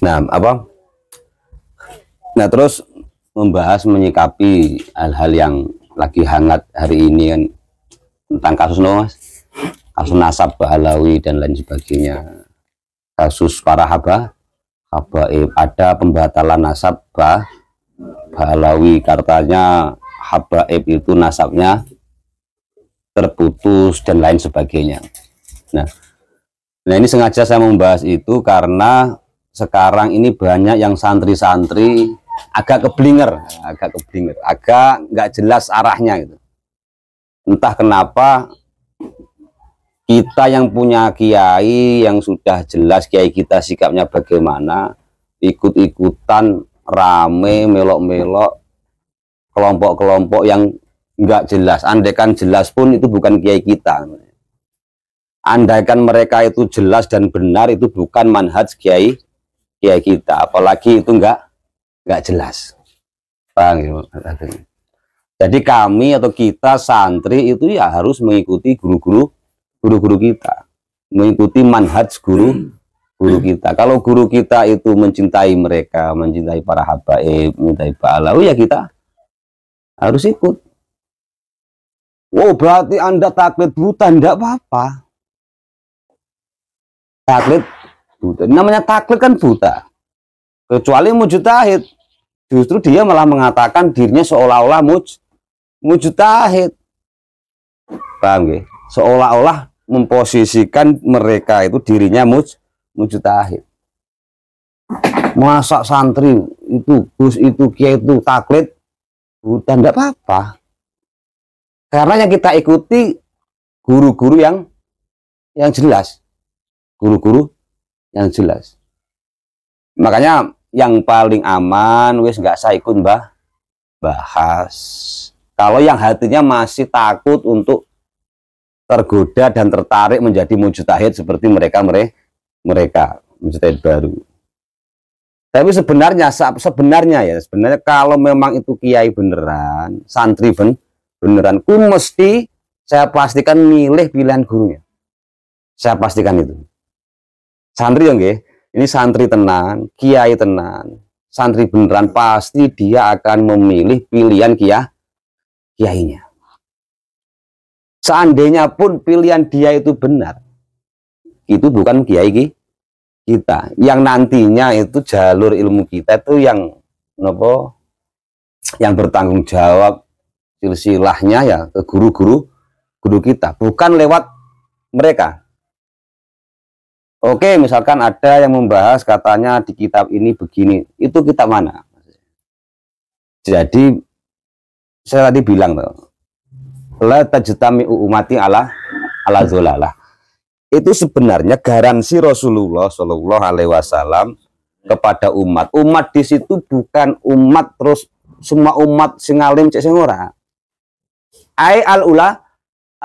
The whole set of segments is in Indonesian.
Nah, apa? Nah, terus membahas menyikapi hal-hal yang lagi hangat hari ini kan tentang kasus Mas, kasus nasab Baalawi dan lain sebagainya. Kasus para habaib, ada pembatalan nasab Baalawi, katanya habaib itu nasabnya terputus dan lain sebagainya. Nah, ini sengaja saya membahas itu karena sekarang ini banyak yang santri-santri agak keblinger, agak nggak jelas arahnya gitu. Entah kenapa kita yang punya kiai yang sudah jelas kiai kita sikapnya bagaimana, ikut-ikutan rame melok-melok kelompok-kelompok yang nggak jelas. Andaikan jelas pun itu bukan kiai kita. Andaikan mereka itu jelas dan benar, itu bukan manhaj kiai kita, apalagi itu nggak jelas. Bang, jadi kami atau kita santri itu ya harus mengikuti guru-guru kita, mengikuti manhaj guru kita. Kalau guru kita itu mencintai mereka, mencintai para habaib, mencintai Baalawi, ya kita harus ikut. Oh, berarti Anda taklid buta? Enggak apa-apa. Taklid buta, namanya taklid kan buta, kecuali mujtahid. Justru dia malah mengatakan dirinya seolah-olah mujtahid. Paham ya? Seolah-olah memposisikan mereka itu dirinya mujtahid. Masa santri itu, Gus itu, kiai itu taklid buta? Enggak apa-apa. Karena yang kita ikuti guru-guru yang jelas. Guru-guru yang jelas. Makanya yang paling aman wis nggak saya ikut bahas. Kalau yang hatinya masih takut untuk tergoda dan tertarik menjadi mujtahid seperti mereka mujtahid baru. Tapi sebenarnya kalau memang itu kiai beneran, santri beneran, ku mesti saya pastikan milih pilihan gurunya. Saya pastikan itu. Santri yang ini santri tenan, kiai tenan, santri beneran, pasti dia akan memilih pilihan kiainya. Seandainya pun pilihan dia itu benar, itu bukan kiai kita. Yang nantinya itu jalur ilmu kita itu yang bertanggung jawab silsilahnya ya ke guru kita, bukan lewat mereka. Oke, misalkan ada yang membahas katanya di kitab ini begini, itu kitab mana? Jadi saya tadi bilang tuh, la tajtami'u ummati ala dhalalah. Itu sebenarnya garansi Rasulullah Shallallahu Alaihi Wasallam kepada umat. Umat di situ bukan umat terus semua umat sing alim cek sing ora.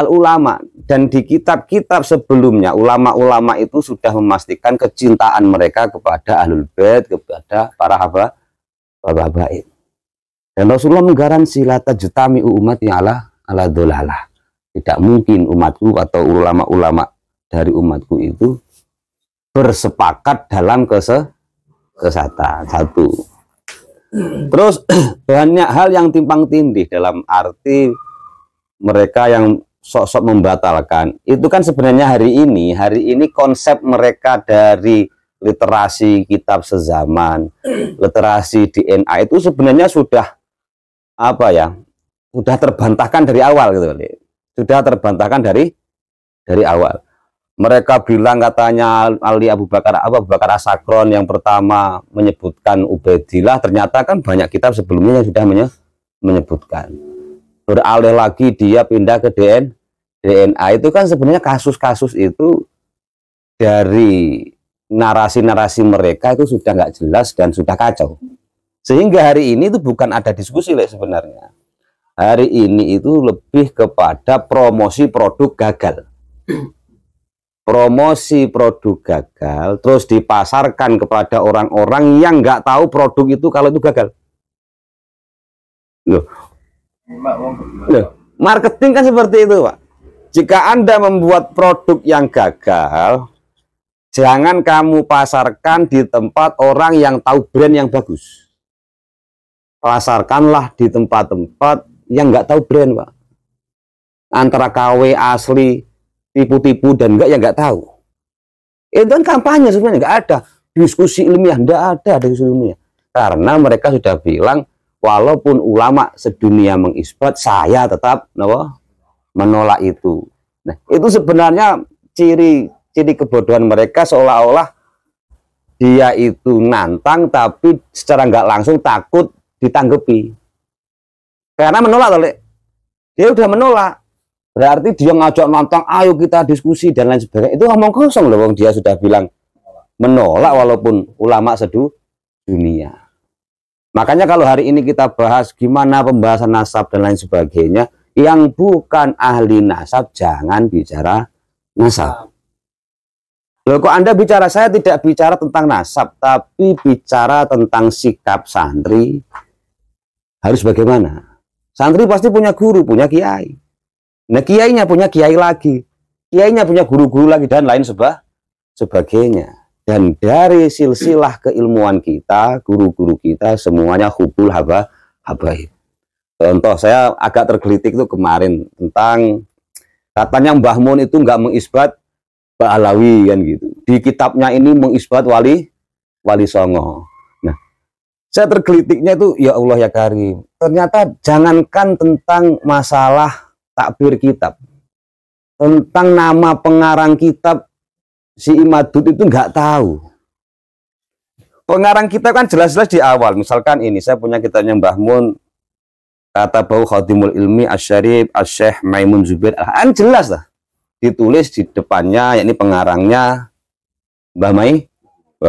Al-ulama, dan di kitab-kitab sebelumnya ulama-ulama itu sudah memastikan kecintaan mereka kepada ahlul bait, kepada para habaib. Dan Rasulullah menggaransi la tajtami'u ummati ala dhalalah. Tidak mungkin umatku atau ulama-ulama dari umatku itu bersepakat dalam kesesatan. Satu. Terus banyak hal yang timpang tindih dalam arti mereka yang sok-sok membatalkan. Itu kan sebenarnya hari ini konsep mereka dari literasi kitab sezaman, literasi DNA itu sebenarnya sudah sudah terbantahkan dari awal gitu. Sudah terbantahkan dari awal. Mereka bilang katanya Ali Abu Bakar As-Sakron yang pertama menyebutkan Ubaidillah, ternyata kan banyak kitab sebelumnya yang sudah menyebutkan. Beralih lagi dia pindah ke DNA, itu kan sebenarnya kasus-kasus itu dari narasi-narasi mereka itu sudah nggak jelas dan sudah kacau, sehingga hari ini itu bukan ada diskusi sebenarnya. Hari ini itu lebih kepada promosi produk gagal, terus dipasarkan kepada orang-orang yang nggak tahu produk itu kalau itu gagal. Loh, marketing kan seperti itu, Pak. Jika Anda membuat produk yang gagal, Jangan kamu pasarkan di tempat orang yang tahu brand yang bagus. Pasarkanlah di tempat-tempat yang nggak tahu brand, Pak. Antara KW asli, tipu-tipu dan enggak, ya nggak tahu. Itu kan kampanye sebenarnya, nggak ada diskusi ilmiah, nggak ada diskusi ilmiah. Karena mereka sudah bilang, walaupun ulama sedunia mengisbat, saya tetap menolak itu. Nah, itu sebenarnya ciri kebodohan mereka, seolah-olah dia itu nantang tapi secara nggak langsung takut ditanggapi. Karena menolak, dia udah menolak. Berarti dia ngajak nantang, ayo kita diskusi dan lain sebagainya. Itu ngomong kosong loh, dia sudah bilang menolak walaupun ulama sedunia. Makanya kalau hari ini kita bahas gimana pembahasan nasab dan lain sebagainya, yang bukan ahli nasab jangan bicara nasab. Loh, kok Anda bicara? Saya tidak bicara tentang nasab, tapi bicara tentang sikap santri harus bagaimana. Santri pasti punya guru, punya kiai. Nah, kiainya punya kiai lagi, kiainya punya guru-guru lagi, dan lain sebagainya. Dan dari silsilah keilmuan kita, guru-guru kita semuanya hubul habaib. Contoh, saya agak tergelitik itu kemarin tentang katanya Mbah Mun itu nggak mengisbat Ba'alawi kan gitu. Di kitabnya ini mengisbat Wali Songo. Nah, saya tergelitiknya itu, ya Allah ya Karim. Ternyata jangankan tentang masalah takbir kitab, tentang nama pengarang kitab si Imadud itu nggak tahu. Pengarang kitab kan jelas-jelas di awal. Misalkan ini, saya punya kitabnya Mbah Mun, kata bau Khadimul Ilmi Asyarif Asyekh Maimun Zubair. Kan jelas lah. Ditulis di depannya, yakni pengarangnya Mbah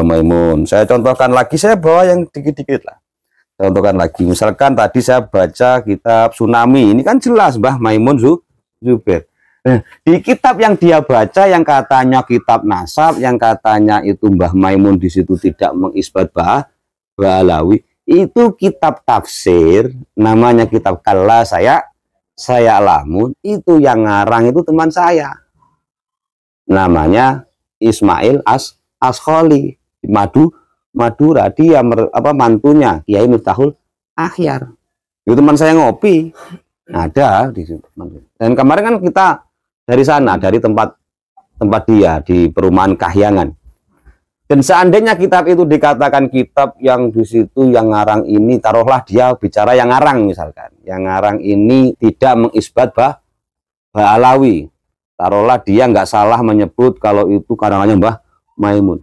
Maimun. Saya contohkan lagi, saya bawa yang dikit-dikit lah. Contohkan lagi, misalkan tadi saya baca kitab Tsunami, ini kan jelas Mbah Maimun Zubair. Nah, di kitab yang dia baca, yang katanya kitab nasab, yang katanya itu Mbah Maimun di situ tidak mengisbat Ba'alawi, itu kitab tafsir, namanya kitab Kalla saya Lamun, itu yang ngarang itu teman saya. Namanya Ismail Asholi Madura, dia mantunya Kiai Miftahul Akhyar. Itu teman saya ngopi. Ada di situ. Dan kemarin kan kita dari sana, dari tempat dia di perumahan Kahyangan. Dan seandainya kitab itu dikatakan kitab yang di situ yang ngarang ini, taruhlah dia bicara yang ngarang misalkan, yang ngarang ini tidak mengisbat Ba'alawi, taruhlah dia nggak salah menyebut kalau itu karangannya Mbah Maimun,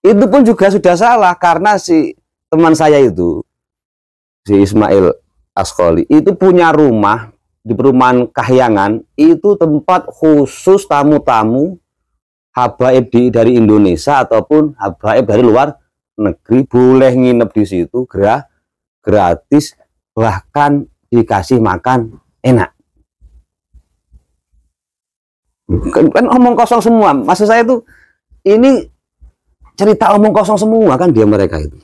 itu pun juga sudah salah, karena si teman saya itu, si Ismail Asholi, itu punya rumah di perumahan Kahyangan, itu tempat khusus tamu-tamu habaib dari Indonesia ataupun habaib dari luar negeri boleh nginep di situ gratis, bahkan dikasih makan enak. Kan omong kosong semua. Maksud saya itu ini cerita omong kosong semua kan dia mereka itu.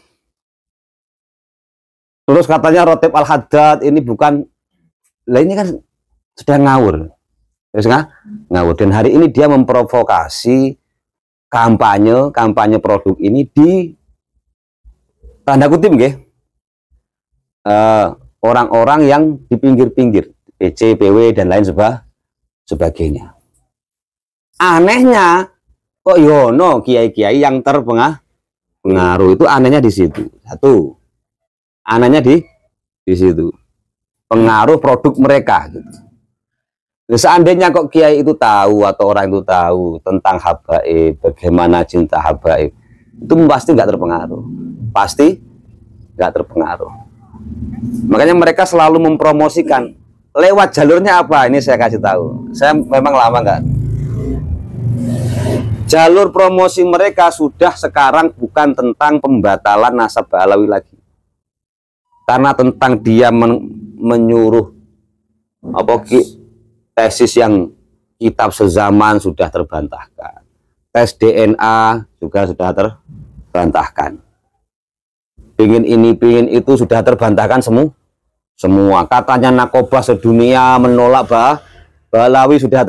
Terus katanya Rotib Al-Haddad ini bukan, lah ini kan sudah ngawur. Terus ngawur, dan hari ini dia memprovokasi kampanye produk ini di tanda kutip orang-orang yang di pinggir-pinggir, PC, PW dan lain sebagainya. Anehnya kok yono kiai-kiai yang terpengaruh, itu anehnya di situ. Satu, anehnya di situ pengaruh produk mereka gitu. Seandainya kok kiai itu tahu atau orang itu tahu tentang habaib, bagaimana cinta habaib, itu pasti nggak terpengaruh, pasti nggak terpengaruh. Makanya mereka selalu mempromosikan lewat jalurnya apa, ini saya kasih tahu. Saya memang lama nggak, jalur promosi mereka sudah sekarang bukan tentang pembatalan nasab Ba'alawi lagi, karena tentang dia menyuruh tesis yang kitab sezaman sudah terbantahkan, tes DNA juga sudah terbantahkan, pingin ini pingin itu sudah terbantahkan semua. Katanya nakobah sedunia menolak Ba'alawi sudah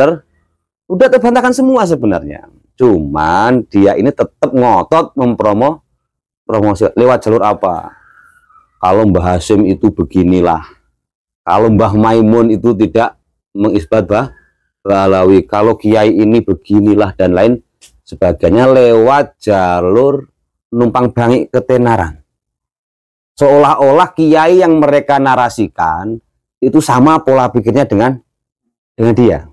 terbantahkan semua sebenarnya. Cuman dia ini tetap ngotot promosi lewat jalur apa? Kalau Mbah Hasyim itu beginilah, kalau Mbah Maimun itu tidak mengisbat Mbah Alawi, kalau Kiai ini beginilah dan lain sebagainya lewat jalur numpang bangi ketenaran. Seolah-olah Kiai yang mereka narasikan itu sama pola pikirnya dengan dia.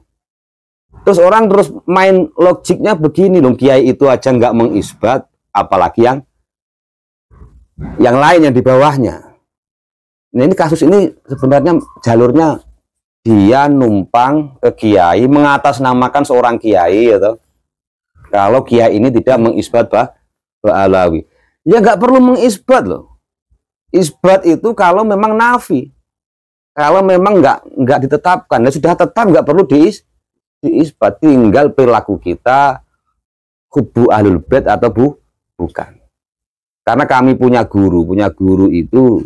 Terus orang terus main logiknya begini dong, Kiai itu aja nggak mengisbat, apalagi yang lain yang di bawahnya. Nah, ini kasus ini sebenarnya jalurnya dia numpang ke Kiai, mengatasnamakan seorang Kiai, gitu. Kalau Kiai ini tidak mengisbat Mbah Alawi, ya nggak perlu mengisbat loh. Isbat itu kalau memang nafi, kalau memang nggak ditetapkan, ya sudah tetap, nggak perlu diisbat. Tinggal perilaku kita hubbu ahlul bait atau bukan. Karena kami punya guru itu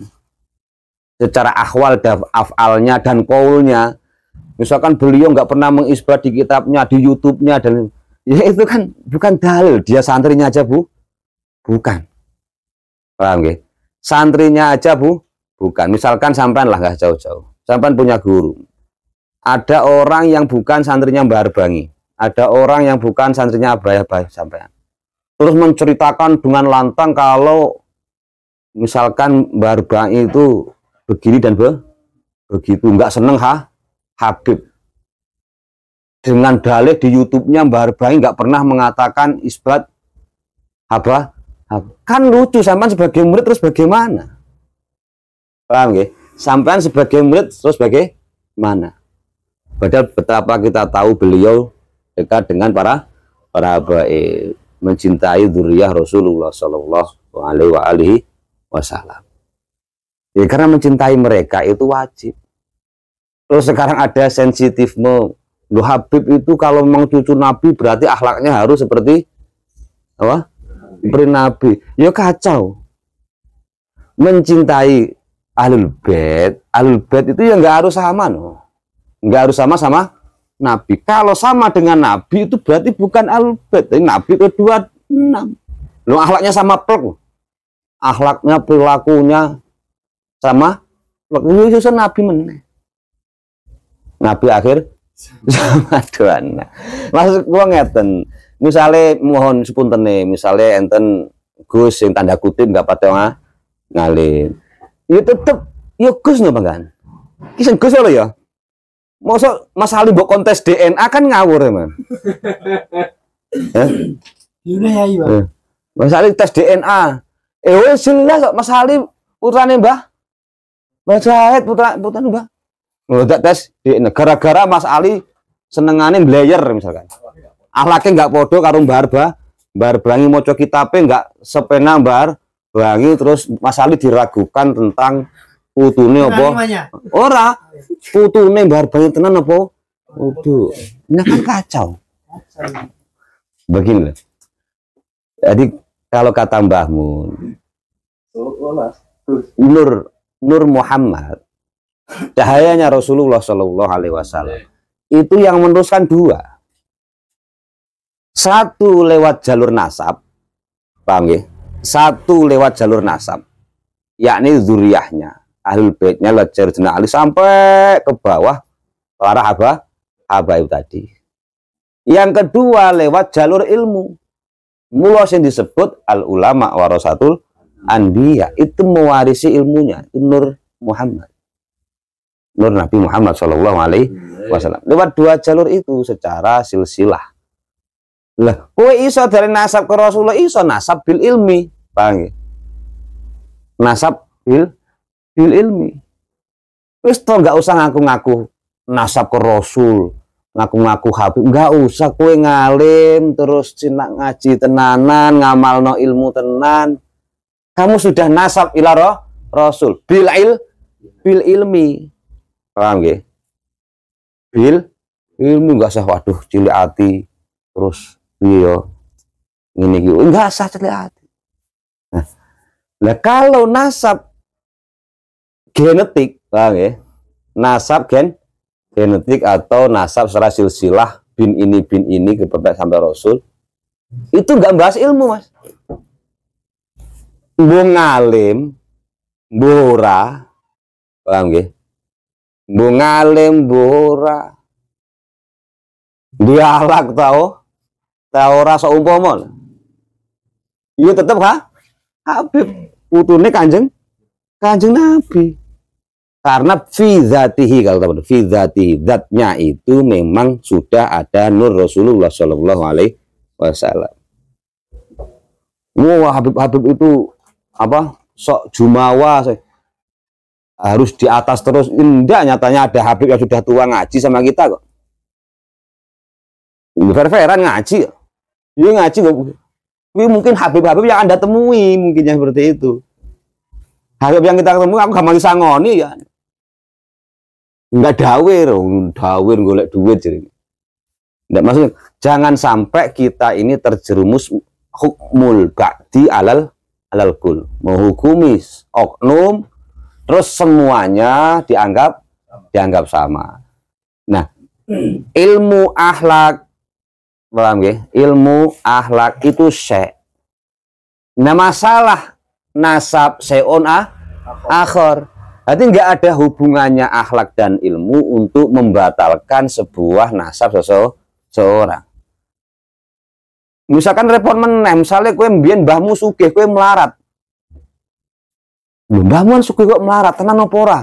secara akhwal dan afalnya dan qaulnya, misalkan beliau nggak pernah mengisbat di kitabnya, di YouTube-nya, dan ya itu kan bukan dalil dia santrinya aja bukan, paham gak? Santrinya aja bukan. Misalkan sampean lah, nggak jauh-jauh, sampean punya guru, ada orang yang bukan santrinya Mbah Arbangi, ada orang yang bukan santrinya Abah sampean, terus menceritakan dengan lantang kalau misalkan Mbah Arbangi itu begini dan begitu, nggak seneng Habib. Dengan dalih di YouTube-nya Mbah Arbangi nggak pernah mengatakan isbat apa. Kan lucu, sampean sebagai murid terus bagaimana? Paham ya? Sampean sebagai murid terus bagaimana? Padahal betapa kita tahu beliau dekat dengan para habaib, mencintai dzurriyyah Rasulullah Shallallahu Alaihi Wasallam. Ya, karena mencintai mereka itu wajib. Terus sekarang ada sensitifme, loh Habib itu kalau memang cucu Nabi berarti akhlaknya harus seperti apa? Seperti Nabi. Ya kacau. Mencintai ahlul bait itu ya nggak harus sama, no. Nggak harus sama Nabi. Kalau sama dengan Nabi itu berarti bukan ahlul bait. Nabi kedua 6. Loh akhlaknya sama plek. Akhlaknya, perilakunya sama Yesus Nabi meneh. Nabi akhir sama doana. Maksud gua ngeten, misalnya mohon sepuntene, misalnya enten Gus yang tanda kutip nggak patah ngalin, ya tetep ya Gus napa kan? Kisah Gus lo ya. Masa Mas Ali mbok kontes DNA kan ngawur ya, Man. Iya ya. Mas Ali tes DNA. Wes jelas kok Mas Ali putrane Mbah Zahid, putra Mbah. Nggak tes gara-gara Mas Ali senengane blayer misalkan. Akhlaknya nggak podo karo Mbah Arbangi, maca kitabe nggak sepena Mbah Arbangi, terus Mas Ali diragukan tentang putune apa? Ora. Putune Mbah Arbangi tenan apa? Waduh. Ini kan kacau. Begini. Jadi kalau kata Mbah Mun, Nur Muhammad, cahayanya Rasulullah Shallallahu Alaihi Wasallam, itu yang meneruskan 2. Satu lewat jalur nasab, paham ya? Satu lewat jalur nasab, yakni zuriyahnya, ahlul baitnya, lewat jalur Ali sampai ke bawah para habaib tadi. Yang kedua lewat jalur ilmu, mula yang disebut al ulama warasatul anbiya, itu mewarisi ilmunya, itu Nur Muhammad, Nur Nabi Muhammad Shallallahu Alaihi Wasallam. Lewat 2 jalur itu secara silsilah. Lah, kowe iso dari nasab ke Rasulullah, iso nasab bil ilmi, paham ya? Nasab bil ilmi. Wis to nggak usah ngaku-ngaku nasab ke Rasul, ngaku-ngaku Habib, nggak usah. Kowe ngalim terus cina ngaji tenanan, ngamalno ilmu tenan, kamu sudah nasab ila Rasul bil ilmi, paham ya? Bil ilmi, nggak usah waduh cilik hati terus iya ini gitu, nggak usah cilik hati. Nah kalau nasab genetik, paham ya? Nasab genetik atau nasab secara silsilah bin ini ke bapak sampai Rasul, Itu nggak bahas ilmu, Mas. Mbok ngalim, mbora, paham nggih? Mbok ngalim, mbora. Dialak tau ora saumpama. Iya tetep Habib, putune Kanjeng Nabi. Karena fi dzatihi, kalau teman, fi dzatihi, zatnya itu memang sudah ada nur Rasulullah Shallallahu Alaihi Wasallam. Wah, Habib itu apa? Sok jumawa, harus di atas terus. Indah, nyatanya ada Habib yang sudah tua ngaji sama kita kok. Fair-fairan ngaji. Dia ngaji kok. Ini mungkin Habib-Habib yang Anda temui mungkin yang seperti itu. Habib yang kita ketemu aku gampang disangoni ya. Enggak dawir golek duit jadi. Enggak, maksudnya jangan sampai kita ini terjerumus hukmul ba'di alal kul, menghukumi oknum terus semuanya dianggap sama. Nah, ilmu akhlak, paham nggih? Ilmu akhlak itu syai'. Nah, masalah nasab syai'un akhar. Berarti nggak ada hubungannya akhlak dan ilmu untuk membatalkan sebuah nasab seseorang. Misalkan repot meneh, misalnya kue mbiyen mbahmu sugih, kue melarat. Mbahmu sugih kok melarat, tenan apa ora?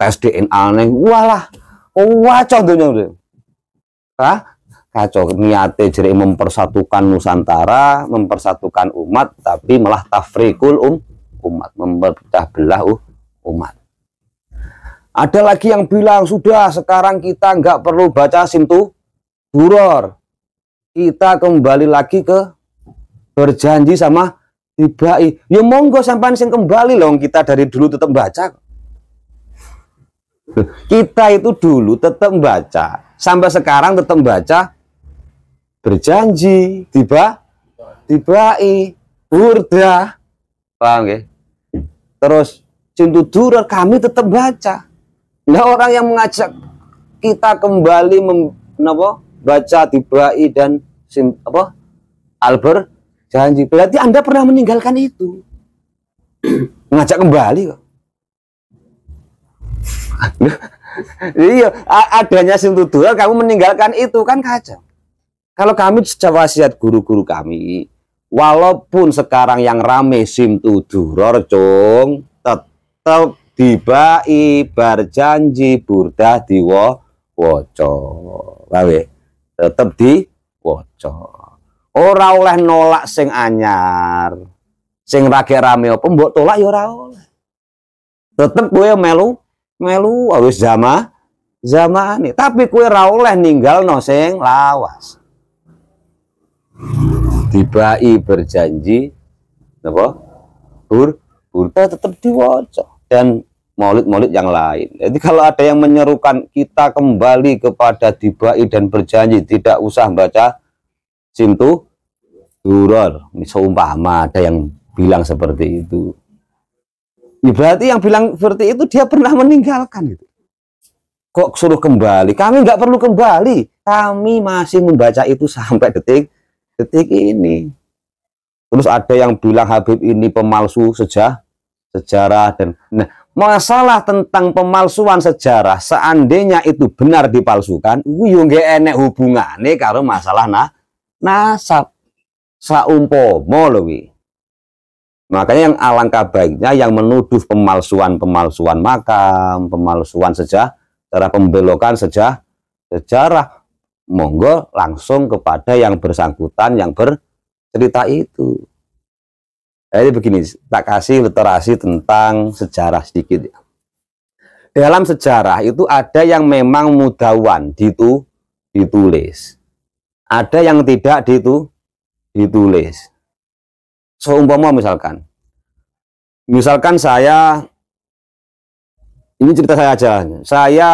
Tes DNA neng, walah, wacah donya. Kacau, niate jere mempersatukan Nusantara, mempersatukan umat, tapi malah tafrikul umat, memecah belah umat. Ada lagi yang bilang, sudah sekarang kita nggak perlu baca simtu duror. Kita kembali lagi ke berjanji sama tibai. Ya monggo sampean sing kembali loh, kita dari dulu tetap baca. Kita itu dulu tetap baca, sampai sekarang tetap baca berjanji, tibai, burda. Paham nggih? Terus simtu duror kami tetap baca. Nah, orang yang mengajak kita kembali baca tibai dan Albert janji, berarti Anda pernah meninggalkan itu. Mengajak kembali kok. Iya, adanya simtuduran kamu meninggalkan itu kan kacau. Kalau kami secara wasiat guru-guru kami, walaupun sekarang yang rame simtuduror, cung, tetap dibai berjanji burdah diwoco, tetap diwoco. Ora oleh nolak sing anyar, sing rage rame apa mbok tolak ya ora oleh. Tetep kowe melu wis zamane, tapi kowe ora oleh ninggalno sing lawas. Dibai berjanji napa? Burda tetap diwoco dan maulid-maulid yang lain. Jadi kalau ada yang menyerukan kita kembali kepada dibai dan berjanji, tidak usah baca simtu duror, seumpama ada yang bilang seperti itu. Ya, berarti yang bilang seperti itu dia pernah meninggalkan gitu. Kok suruh kembali? Kami nggak perlu kembali. Kami masih membaca itu sampai detik ini. Terus ada yang bilang Habib ini pemalsu sejarah dan masalah tentang pemalsuan sejarah, seandainya itu benar dipalsukan, yo nggih enek hubungane karo masalah nasab saumpama lho wi. Makanya yang alangkah baiknya yang menuduh pemalsuan makam, pemalsuan sejarah, pembelokan sejarah, monggo langsung kepada yang bersangkutan yang bercerita itu. Jadi begini, tak kasih literasi tentang sejarah sedikit ya. Dalam sejarah itu ada yang memang mudawan ditulis. Ada yang tidak ditulis. Seumpama misalkan saya, ini cerita saya aja, saya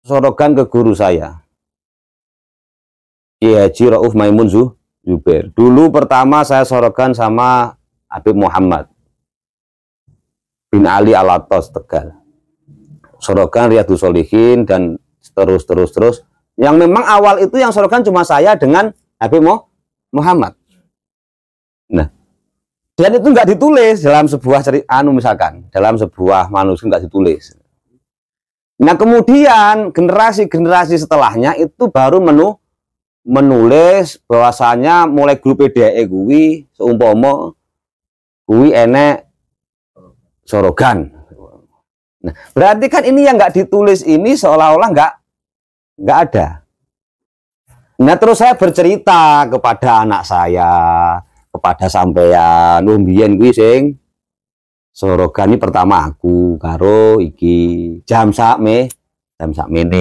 sorogan ke guru saya, Kiai Haji Rauf Maimun Zubair. Dulu pertama saya sorogan sama Habib Muhammad bin Ali Alatos Tegal, sorogan Riyadhus Sholihin dan terus. Yang memang awal itu yang sorogan cuma saya dengan Habib Muhammad. Nah, dan itu nggak ditulis dalam sebuah misalkan dalam sebuah manuskrip nggak ditulis. Nah, kemudian generasi setelahnya itu baru menulis bahwasanya mulai grup PDE kuwi seumpama kuwi enek sorogan. Nah, berarti kan ini yang nggak ditulis ini seolah-olah nggak ada. Nah, terus saya bercerita kepada anak saya, kepada sampeyan, mbiyen kuwi sing sorogan ini pertama aku karo iki jam sakmene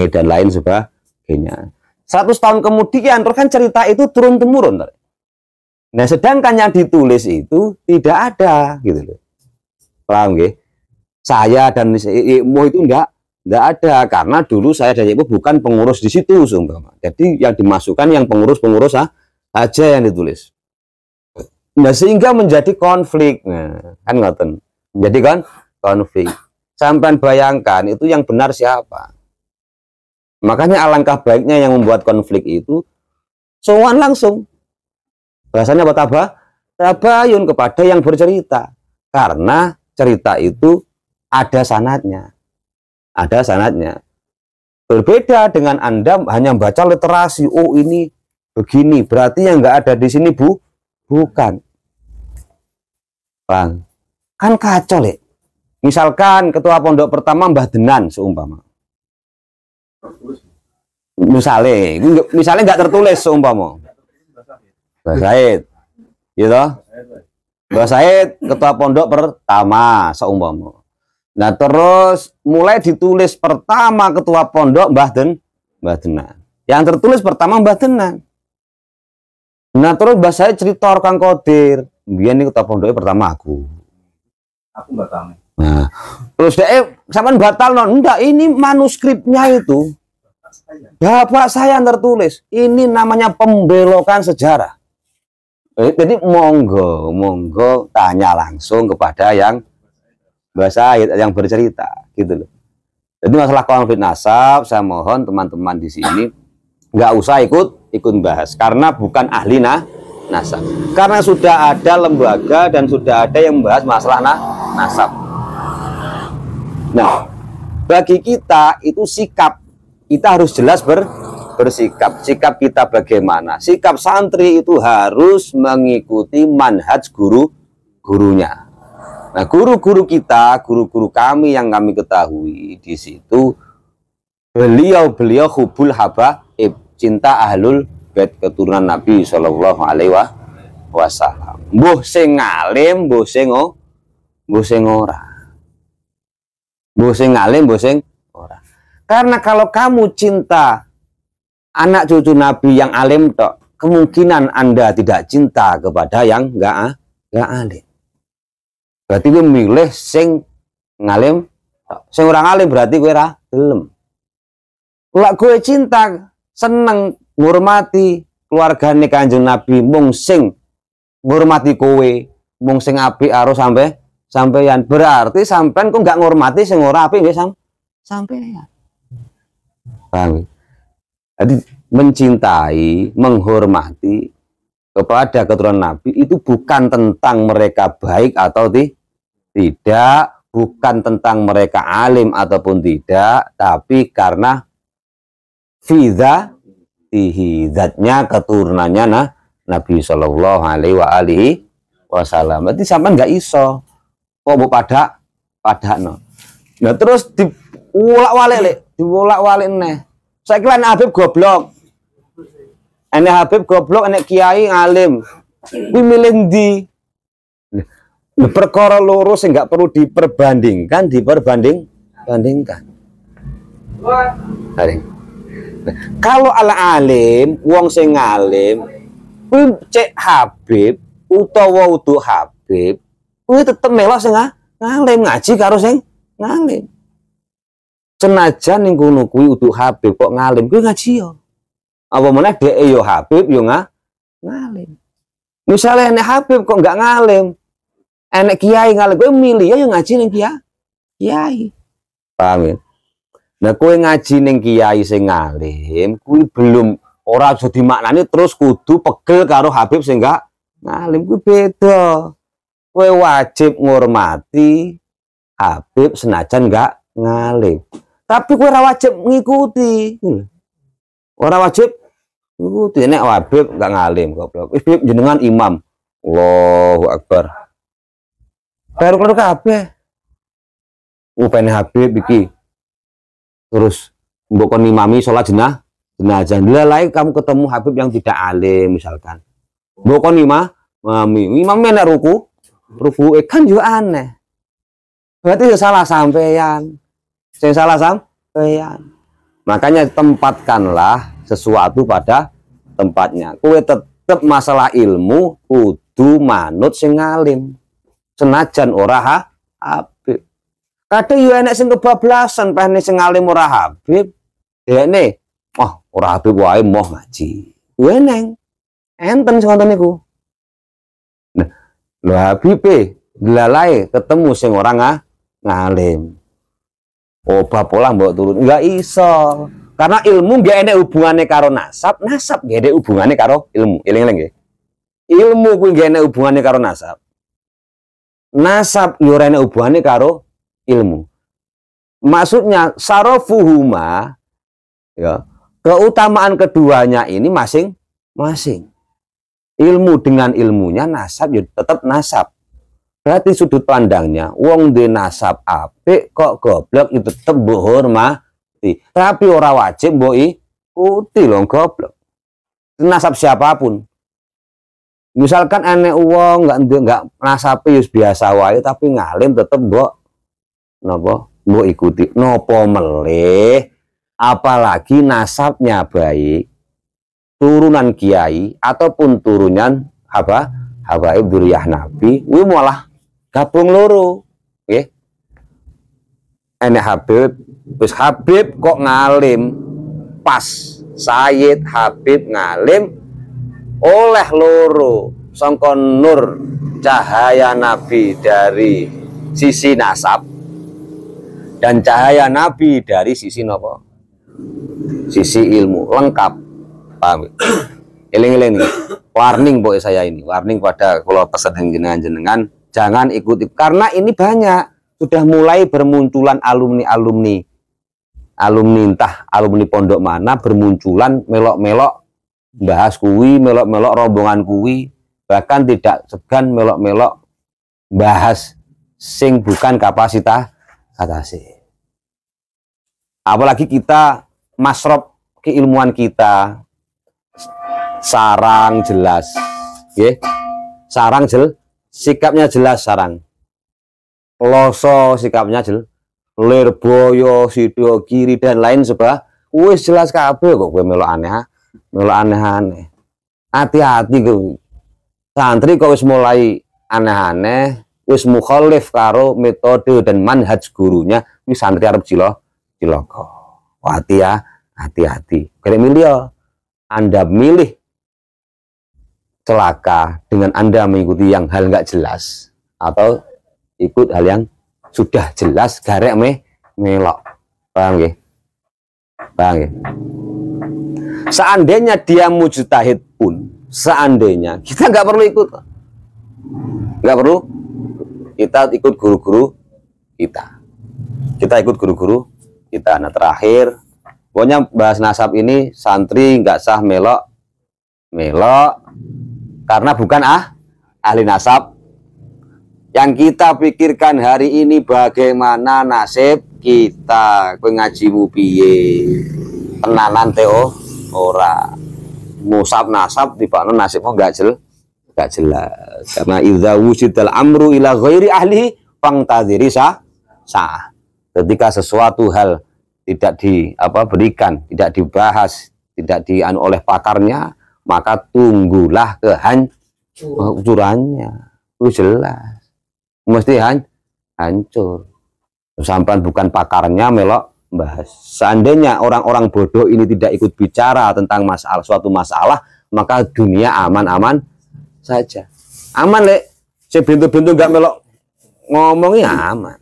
dan lain sebagainya. 100 tahun kemudian terus kan cerita itu turun temurun. Nah, sedangkan yang ditulis itu tidak ada gitu loh. Paham nggih? Saya dan ibu itu enggak ada karena dulu saya dan ibu bukan pengurus di situ sumpah. Jadi yang dimasukkan yang pengurus aja yang ditulis. Nah, sehingga menjadi konflik. Nah, kan ngoten. Jadi kan konflik. Sampai bayangkan itu yang benar siapa? Makanya alangkah baiknya yang membuat konflik itu sowan langsung. Bahasanya apa? Tabayun kepada yang bercerita. Karena cerita itu ada sanadnya. Ada sanadnya. Berbeda dengan Anda hanya baca literasi. Oh, ini begini. Berarti yang nggak ada di sini bukan. Bang. Kan kacau, Le. Misalkan ketua pondok pertama Mbah Denan seumpama. Misalnya nggak tertulis seumpama. Mbah Said. Gitu. Mbah Said ketua pondok pertama seumpama. Nah, terus mulai ditulis pertama ketua pondok Mbah Denan. Yang tertulis pertama Mbah Denan. Nah, terus Mbah Said cerita Kang Qadir, mbiyen ketua pondoknya pertama aku batal. Nah, terus sampean batal enggak, ini manuskripnya itu bapak saya yang tertulis. Ini namanya pembelokan sejarah. Jadi monggo tanya langsung kepada yang bahasa yang bercerita gitu loh. Jadi masalah konflik nasab saya mohon teman-teman di sini nggak usah ikut bahas karena bukan ahli nasab. Karena sudah ada lembaga dan sudah ada yang membahas masalah nasab. Nah, bagi kita itu sikap kita harus jelas bersikap. Sikap kita bagaimana? Sikap santri itu harus mengikuti manhaj gurunya. Nah, guru-guru kita, guru-guru kami yang kami ketahui di situ, beliau hubul habaib, cinta ahlul bait keturunan Nabi Shallallahu Alaihi Wasallam. Mbuh sing ngalim, mbuh sing ora. Mbuh sing ngalim, mbuh sing ora. Karena kalau kamu cinta anak cucu Nabi yang alim tok, kemungkinan Anda tidak cinta kepada yang enggak alim. Berarti gue milih sing ngalim, sing ora ngalim berarti gue ra gelem. Lek gue cinta, seneng ngurmati keluargane Kanjeng Nabi, mung sing ngurmati kowe, mung sing apik karo sampeyan. Berarti sampean kok nggak ngurmati sing ora apik nggih sampeyan. Paham? Jadi mencintai, menghormati kepada keturunan Nabi itu bukan tentang mereka baik atau tidak, bukan tentang mereka alim ataupun tidak, tapi karena fiza zatnya keturunannya Nabi Shallallahu Alaihi Wasallam. Berarti sampai nggak iso kok bu pada no. Nah, terus dibolak-balik nih. Saya kira Habib goblok. Enek Habib goblok, enek kiai ngalim. Kuwi milih ndi? Perkara loro sing enggak perlu diperbandingkan. Kalau alim, wong sing ngalim, kuwi cek Habib utawa utuh Habib, kuwi tetep melok sing ngalim, ngaji karo sing ngalim. Senajan ning kono kuwi utuh Habib kok ngalim, kuwi ngaji yo. Apa meneh dhek yo Habib yo ngalim. Misalnya enek Habib kok enggak ngalim, enek kiai ngalim, kowe milih yo ngaji ning kiai. Paham ya? Nah, kowe ngaji ning kiai sing ngalim, kuwi belum ora aja dimaknani terus kudu pegel karo Habib sing gak ngalim. Kuwi beda. Kowe wajib ngurmati Habib senajan gak ngalim. Tapi kowe ora wajib ngikuti. Ora wajib ngikuti nek Habib gak ngalim goblok. Habib jenengan imam. Allahu Akbar. Baru keluar kabeh. Upene Habib iki. Terus mbok kon imami salat jenazah. Lalai kamu ketemu Habib yang tidak alim misalkan. Mbok kon imamnya nek ruku kan juga aneh. Berarti salah sampeyan. Sing salah sampeyan. Makanya tempatkanlah sesuatu pada tempatnya. Kowe tetep masalah ilmu kudu manut sing ngalim. Senajan ora Habib. Kadang yo enek sing kebablasan pene sing ngalim ora Habib. Dekne, ora Habib wae moh ngaji. Kuwi neng. Enten sing ngoten niku. Nah, lho Habib dilalae ketemu sing ora ngalim. Bab pola mbok turun enggak iso. Karena ilmu nggak ada hubungannya karo nasab nggak ada hubungannya karo ilmu. Eling-eling nggih. Ilmu kuwi nggak ada hubungannya karo nasab yo ora ana hubungannya karo ilmu. Maksudnya sarofuhuma ya, keutamaan keduanya ini masing-masing. Ilmu dengan ilmunya, nasab ya tetap nasab. Berarti sudut pandangnya, wong de nasab apik kok goblok itu tetep mbok hormati. Tapi ora wajib mbok ikuti lho goblok. Nasab siapapun. Misalkan aneh wong enggak nasabe biasa wae tapi ngalim tetep mbok mbok ikuti. Nopo meleh apalagi nasabnya baik, turunan kiai ataupun turunan habaib dzurriyyah Nabi, kuwi malah gabung loro, nggih. Enek Habib kok ngalim pas Sayyid Habib ngalim oleh loro sangka nur cahaya Nabi dari sisi nasab dan cahaya Nabi dari sisi napa? Sisi ilmu lengkap. Paham? Eling-eling nih. Warning boy saya ini, warning pada kalau pesan jenengan jangan ikuti karena ini banyak sudah mulai bermunculan alumni entah alumni pondok mana bermunculan melok-melok bahas kuwi, melok-melok rombongan kuwi, bahkan tidak segan melok-melok bahas sing bukan kapasitas sih. Apalagi kita masrob keilmuan kita sarang jelas, ya, sarang sikapnya jelas sarang, loso sikapnya jelas, lerboyo, sido kiri dan lain sebagainya, wis jelas kabeh kok gue melok aneh-aneh. Hati-hati gue, santri kok wis mulai aneh-aneh, wis mukhalif karo metode dan manhaj gurunya, wis santri arep cilaka. Hati-hati. Kira milih Anda milih celaka dengan Anda mengikuti yang hal nggak jelas atau ikut hal yang sudah jelas garek melok. Paham nggih? Seandainya dia mujtahid pun, seandainya kita nggak perlu ikut, kita ikut guru-guru kita ikut guru-guru kita. Nah terakhir pokoknya bahas nasab ini santri nggak sah melok karena bukan ahli nasab. Yang kita pikirkan hari ini bagaimana nasib kita, pengajimu piye, tenanan teo ora musab nasab tibakno nasibmu nggak jelas karena idza wusidal amru ila ghairi ahli fangtadhiri sah. Ketika sesuatu hal tidak berikan, tidak dibahas, tidak oleh pakarnya, maka tunggulah kehancurannya. Itu jelas, mesti hancur. Sampai bukan pakarnya melok bahas. Seandainya orang-orang bodoh ini tidak ikut bicara tentang suatu masalah, maka dunia aman-aman saja. Aman lek, sebintu-bintu nggak melok ngomongnya aman.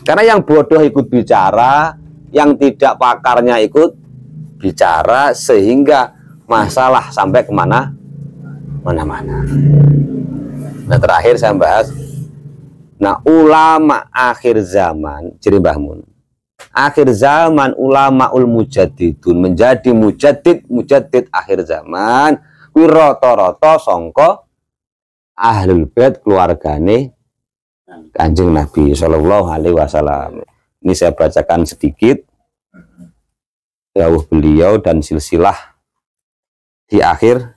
Karena yang bodoh ikut bicara, yang tidak pakarnya ikut bicara, sehingga masalah sampai mana-mana. Nah, terakhir saya bahas, nah ulama akhir zaman, jadi Mbah Mun, akhir zaman ulamaul mujaddidun, menjadi mujaddid akhir zaman kuwi rata-rata sangka ahlul bait keluargane Kanjeng Nabi Shallallahu Alaihi Wasallam. Ini saya bacakan sedikit dawuh beliau dan silsilah di akhir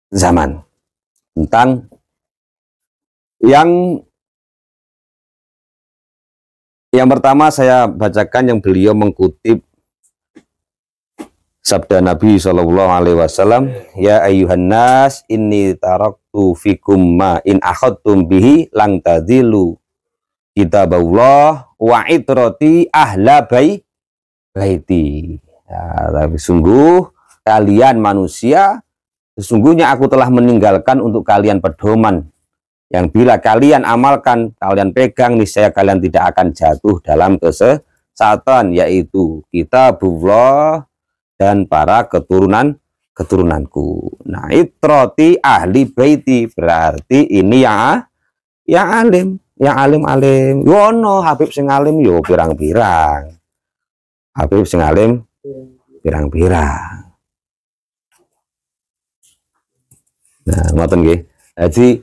zaman tentang yang pertama saya bacakan yang beliau mengkutip sabda Nabi Shallallahu Alaihi Wasallam, ya ayyuhan nas inni taraktu fikum ma in akhadtum bihi lang tadilu kitaballah wa itrati ahla baiti. Ya, tapi sungguh kalian manusia, sesungguhnya aku telah meninggalkan untuk kalian pedoman yang bila kalian amalkan, kalian pegang, niscaya kalian tidak akan jatuh dalam kesesatan, yaitu kitabullah dan para keturunanku. Nah, itrati ahli baiti berarti ini yang alim, yang alim. Yono Habib sing alim yo pirang-pirang. Habib sing alim pirang-pirang. Nah, ngoten nggih. Jadi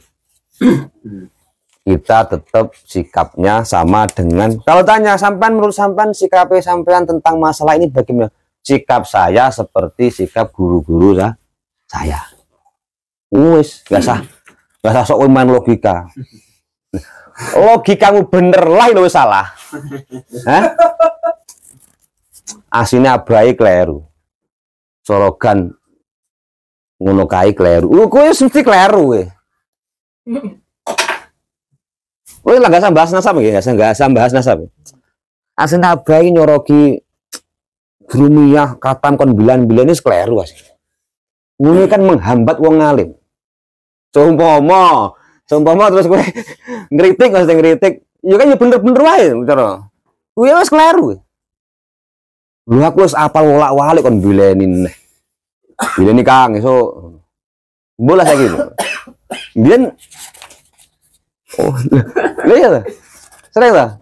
kita tetap sikapnya sama dengan, kalau tanya sampean, menurut sampean sikapnya sampean tentang masalah ini bagaimana? Sikap saya seperti sikap guru-guru saya. Wis, biasa sok main logika. Logikamu bener lah lo salah. Hah? Aslinya baik kleru. Sorogan ngono kae kleru. Kowe mesti kleru we. Kowe lah gak bahas nasab nggih, gak bahas nasab. Aslinya baik nyorogi Grumiyah katam kon bilan-bilan ini skleru asih. Ini kan menghambat wong alim. Seumpama terus gue ngritik, maksudnya ngritik, ya kan ya bener-bener wae cara. Kuwi wis skleru. Lu aku wis apal wolak-walik kon bilenin. Bileni Kang iso. Bola saiki. Biyen oh, lihat. Sering lah.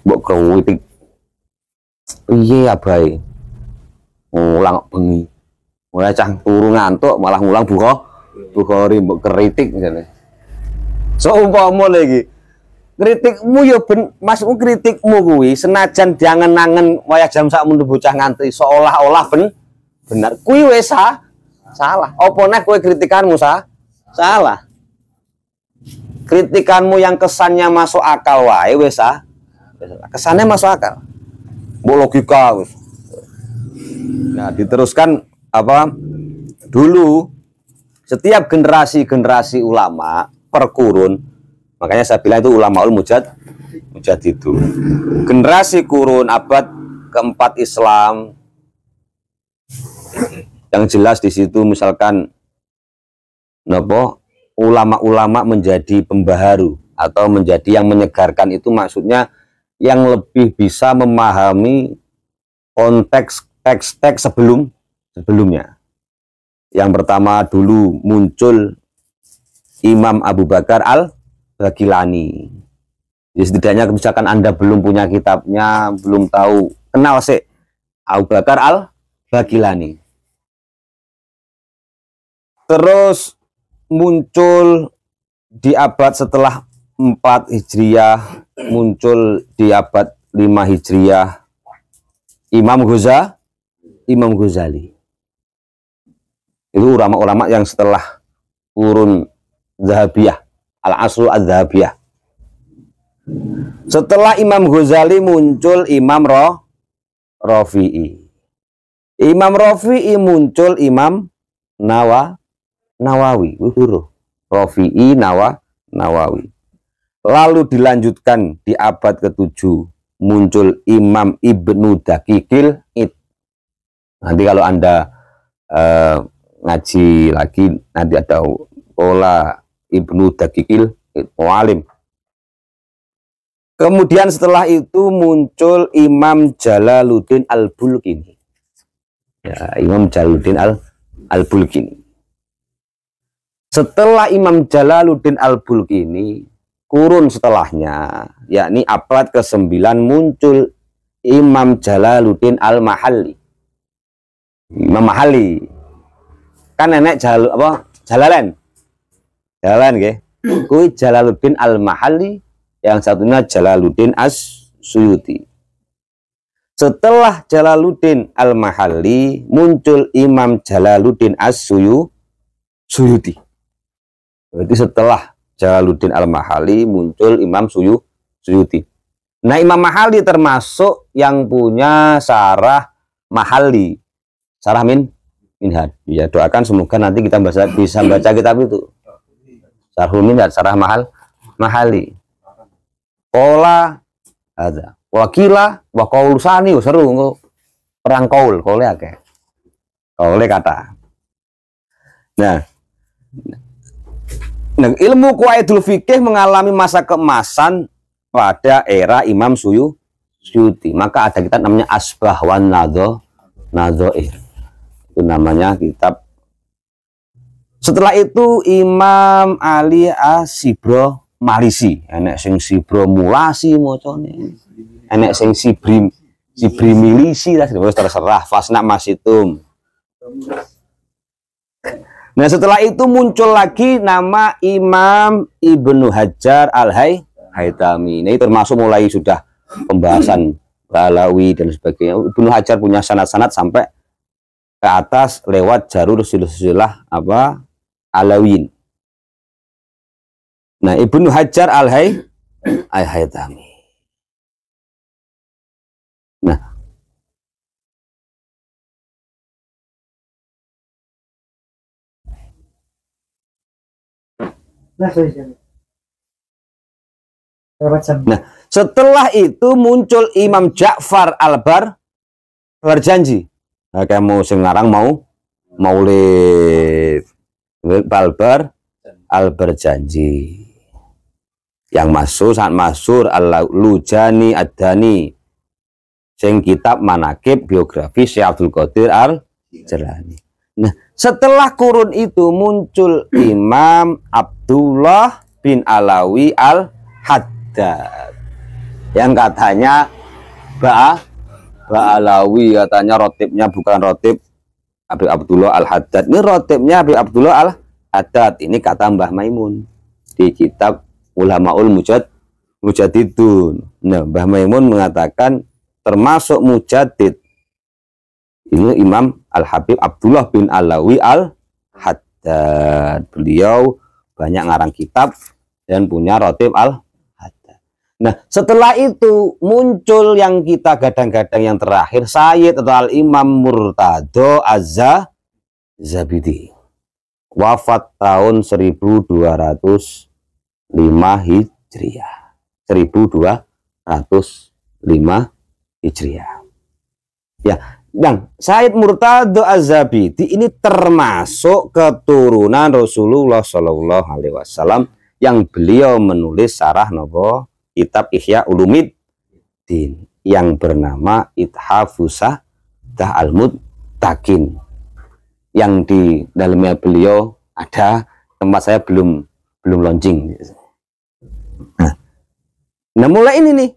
Mbok kritik. Iya abai, ngulang bengi, mulai cah turu ngantuk malah ngulang bukhari mbok kritik misalnya. Seumpama lagi kritikmu ya masukmu kritikmu kuwi senajan diangen-angen wayah jam sak mundu bocah ngantri seolah-olah benar kuwi wis salah. Apa neh kowe kritikanmu salah. Kritikanmu yang kesannya masuk akal wae wis kesannya masuk akal. Logika. Nah, diteruskan apa? Dulu setiap generasi ulama per kurun, makanya saya bilang itu ulamaul mujad itu. Generasi kurun abad keempat Islam. Yang jelas di situ misalkan napa ulama-ulama menjadi pembaharu atau menjadi yang menyegarkan, itu maksudnya yang lebih bisa memahami konteks teks-teks sebelumnya. Yang pertama dulu muncul Imam Abu Bakar Al-Bagilani. Ya, setidaknya misalkan Anda belum punya kitabnya, belum tahu, kenal sih Abu Bakar Al-Bagilani. Terus muncul di abad setelah 4 Hijriah, muncul di abad 5 Hijriah Imam Ghazali. Itu ulama-ulama yang setelah kurun Zahabiyah, Al-Asru Az-Zahabiyah. Setelah Imam Ghazali muncul Imam Rafi'i. Imam Rafi'i muncul Imam Nawawi. Rafi'i Nawawi. Lalu dilanjutkan di abad ke-7 muncul Imam Ibnu Daqiqil Id. Nanti kalau Anda ngaji lagi nanti ada pola Ibnu Daqiqil Id, alim. Kemudian setelah itu muncul Imam Jalaluddin Al-Bulkini. Ya, Imam Jalaluddin Al-Bulkini. Setelah Imam Jalaluddin Al-Bulkini, kurun setelahnya, yakni abad ke-9 muncul Imam Jalaluddin Al-Mahalli. Imam Mahalli. Kan nenek Jalalain. Jalalain nggih. Kuwi Jalaluddin Al-Mahalli, yang satunya Jalaluddin As-Suyuti. Setelah Jalaluddin Al-Mahalli muncul Imam Jalaluddin As-Suyuti. Berarti setelah Jalaluddin Al-Mahalli muncul Imam Suyuti. Nah, Imam Mahalli termasuk yang punya Syarah Mahalli. Syarah Minhaj. Ya, doakan semoga nanti kita bisa baca kitab itu. Syarhul Minhaj, Syarah Mahalli. Qala ada. Wakila wa qaul sani seru engko perang qaul akeh. Qaule kata. Nah, ilmu qawaidul fikih mengalami masa keemasan pada era Imam Suyuti. Maka ada kitab namanya Asbah wan Nadhair. Itu namanya kitab. Setelah itu Imam Ali As-Sibro Malisi, enek sing Sibro Mulasi macane. Enek sing Sibri Milisi terserah fasna masitum. Nah, setelah itu muncul lagi nama Imam Ibnu Hajar Al-Haytami. Ini termasuk mulai sudah pembahasan Balawi dan sebagainya. Ibnu Hajar punya sanad-sanad sampai ke atas lewat jalur silsilah Alawiyyin. Nah, Ibnu Hajar Al-Haytami. Nah, setelah itu muncul Imam Ja'far Al-Barjanji. Nah, kamu sengarang Maulid Al-Barjanji. Yang sangat masyhur Al-Lujani Ad-Dani. Sing kitab manakib biografi Syekh Abdul Qadir Al-Jilani. Nah, setelah kurun itu muncul Imam Abdullah bin Alawi Al-Haddad. Yang katanya Alawi, katanya rotibnya bukan rotib Habib Abdullah Al-Haddad. Ini rotibnya Habib Abdullah Al-Haddad. Ini kata Mbah Maimun di kitab Ulamaul Mujadidun. Nah, Mbah Maimun mengatakan termasuk mujaddid ini Imam Al-Habib Abdullah bin Alawi Al-Haddad. Beliau banyak ngarang kitab dan punya rotib Al-Haddad. Nah, setelah itu muncul yang kita gadang-gadang yang terakhir, Sayyid atau Al-Imam Murtado Az-Zabidi. Wafat tahun 1205 Hijriah. 1205 Hijriah. Ya, dan Sayyid Murtado Az-Zabidi ini termasuk keturunan Rasulullah Shallallahu Alaihi Wasallam yang beliau menulis syarah kitab Ihya Ulumuddin yang bernama Ithafus Sa'dah Al-Muttaqin, yang di dalamnya beliau ada tempat saya belum launching. Nah, mulai ini nih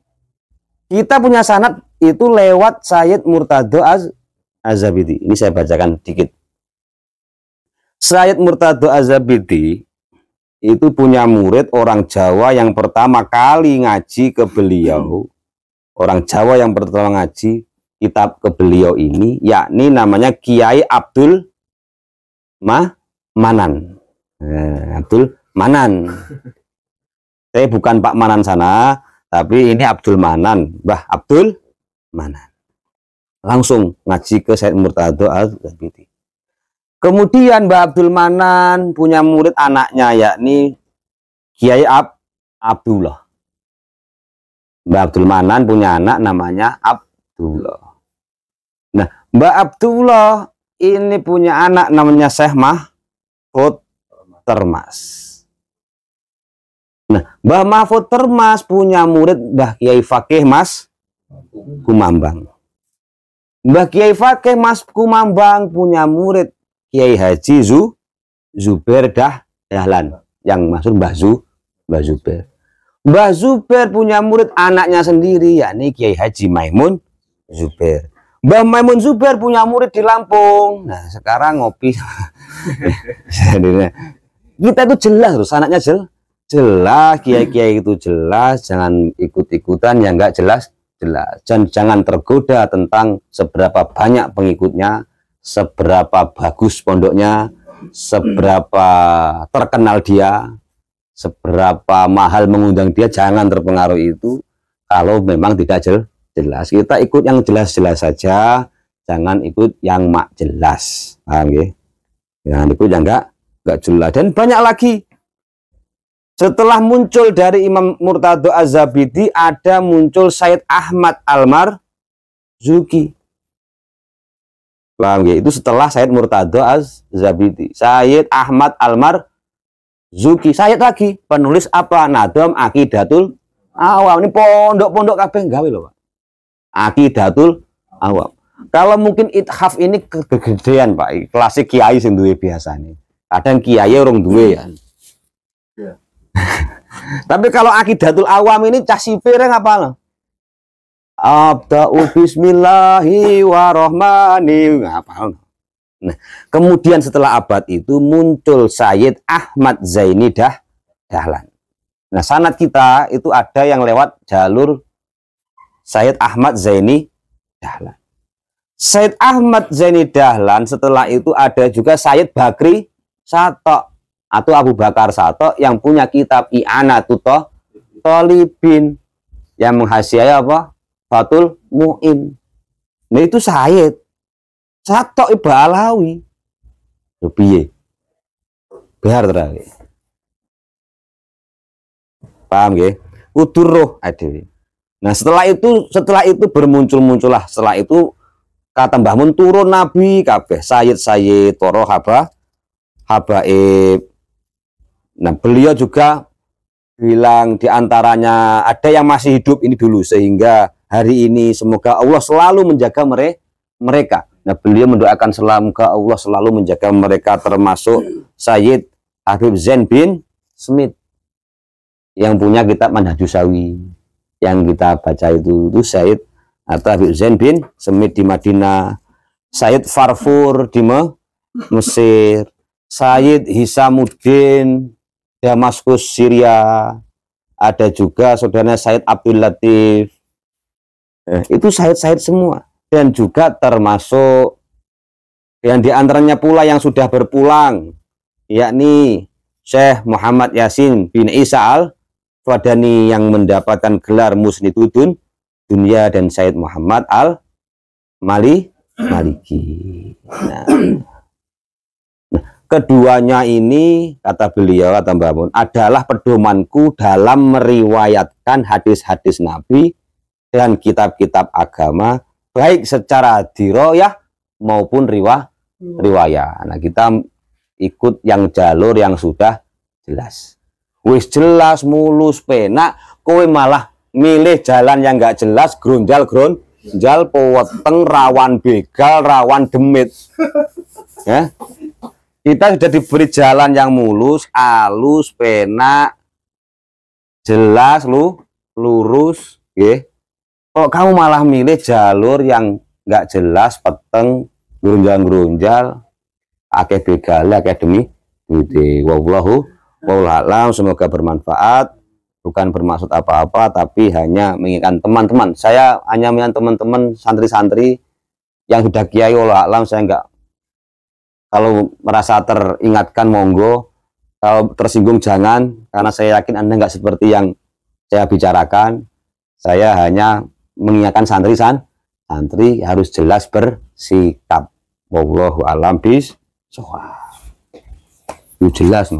kita punya sanad itu lewat Sayyid Murtado Az-Zabidi. Ini saya bacakan dikit. Sayyid Murtado Az-Zabidi itu punya murid orang Jawa yang pertama kali ngaji ke beliau. Orang Jawa yang pertama ngaji kitab ke beliau ini, yakni namanya Kiai Abdul Manan. Abdul Manan. Saya bukan Pak Manan sana, tapi ini Abdul Manan, Mbah Abdul Manan. Langsung ngaji ke Sayyid Murtado Az-Zabidi. Kemudian Mbah Abdul Manan punya murid anaknya, yakni Kiai Abdullah. Mbah Abdul Manan punya anak namanya Abdullah. Nah, Mbah Abdullah ini punya anak namanya Syekh Mahfud Termas. Nah, Mbah Mahfud Termas punya murid Mbah Kiai Fakih Mas Kumambang. Mbah Kiai Fakih Mas Kumambang punya murid Kiai Haji Zubair Dahlan, yang maksud Mbah Zubair. Mbah Zubair punya murid anaknya sendiri, yakni Kiai Haji Maimun Zubair. Mbah Maimun Zubair punya murid di Lampung. Nah, sekarang ngopi. Kita itu jelas terus, anaknya jelas, kiai-kiai itu jelas, jangan ikut-ikutan yang enggak jelas. Dan jangan tergoda tentang seberapa banyak pengikutnya, seberapa bagus pondoknya, seberapa terkenal dia, seberapa mahal mengundang dia. Jangan terpengaruh itu kalau memang tidak jelas. Kita ikut yang jelas-jelas saja, jangan ikut yang mak jelas. Paham ya? Jangan ikut yang enggak jelas. Dan banyak lagi. Setelah muncul dari Imam Murtado Az-Zabidi, ada muncul Sayyid Ahmad Al-Marzuki. Paham ya? Itu setelah Sayyid Murtado Az-Zabidi. Sayyid Ahmad Al-Marzuki. Sayyid lagi, penulis apa? Nadom Aqidatul Awam. Ini pondok-pondok kabeh gawe loh, Pak. Aqidatul Awam. Kalau mungkin ithaf ini kegedean, Pak. Klasik kiai sing duwe biasane. Kadang kiai orang duwe ya. Tapi kalau Aqidatul Awam ini cah sipire ngapal? Abda'u bismillahi warahmani ngapal. Nah, kemudian setelah abad itu muncul Sayyid Ahmad Zaini Dahlan. Nah, sanad kita itu ada yang lewat jalur Sayyid Ahmad Zaini Dahlan. Sayyid Ahmad Zaini Dahlan, setelah itu ada juga Sayyid Bakri Sato atau Abu Bakar Sato yang punya kitab I'anatut Thalibin yang menghasiai apa? Fathul Mu'in. Nah, itu Sayyid Sato Ibalawi. Piye? Biar terakhir. Paham ya? Uduruh adewi. Nah, setelah itu bermuncul-muncullah. Setelah itu kata Mbah Mun turun nabi kabeh, Sayyid para habaib. Nah, beliau juga bilang diantaranya ada yang masih hidup ini dulu sehingga hari ini semoga Allah selalu menjaga mereka. Nah, beliau mendoakan semoga Allah selalu menjaga mereka, termasuk Sayyid Habib Zain bin Smith yang punya kitab Manhajus Sawi yang kita baca itu Sayyid atau Habib Zain bin Smith di Madinah, Sayyid Farfur di Mesir, Sayyid Hisamuddin Damaskus Syria, ada juga saudaranya Sayyid Abdul Latif. Itu Sayyid semua, dan juga termasuk yang diantaranya pula yang sudah berpulang, yakni Syekh Muhammad Yasin bin Isa Al-Fadani yang mendapatkan gelar Musnidudun Dunia, dan Sayyid Muhammad Al-Maliki. Nah, keduanya ini, kata beliau, kata Mbah Mun, adalah pedomanku dalam meriwayatkan hadis-hadis Nabi dan kitab-kitab agama, baik secara diroyah maupun riwayat. Nah, kita ikut yang jalur yang sudah jelas. Wis jelas, mulus, penak, kowe malah milih jalan yang nggak jelas, gronjal, poweteng, rawan begal, rawan demit. Ya. Kita sudah diberi jalan yang mulus, halus, penak, jelas, lurus, ya. Kalau kamu malah milih jalur yang nggak jelas, peteng, grunjal-grunjal, akeh begal, akeh demi duit. Wallahu a'lam, semoga bermanfaat. Bukan bermaksud apa-apa, tapi hanya mengingatkan teman-teman. Saya hanya mengingatkan teman-teman santri-santri yang sudah kiai, wallahu a'lam, saya enggak. Kalau merasa teringatkan monggo, kalau tersinggung jangan, karena saya yakin Anda nggak seperti yang saya bicarakan. Saya hanya mengingatkan santri harus jelas bersikap. Wallahu a'lam bishawab. Jelas.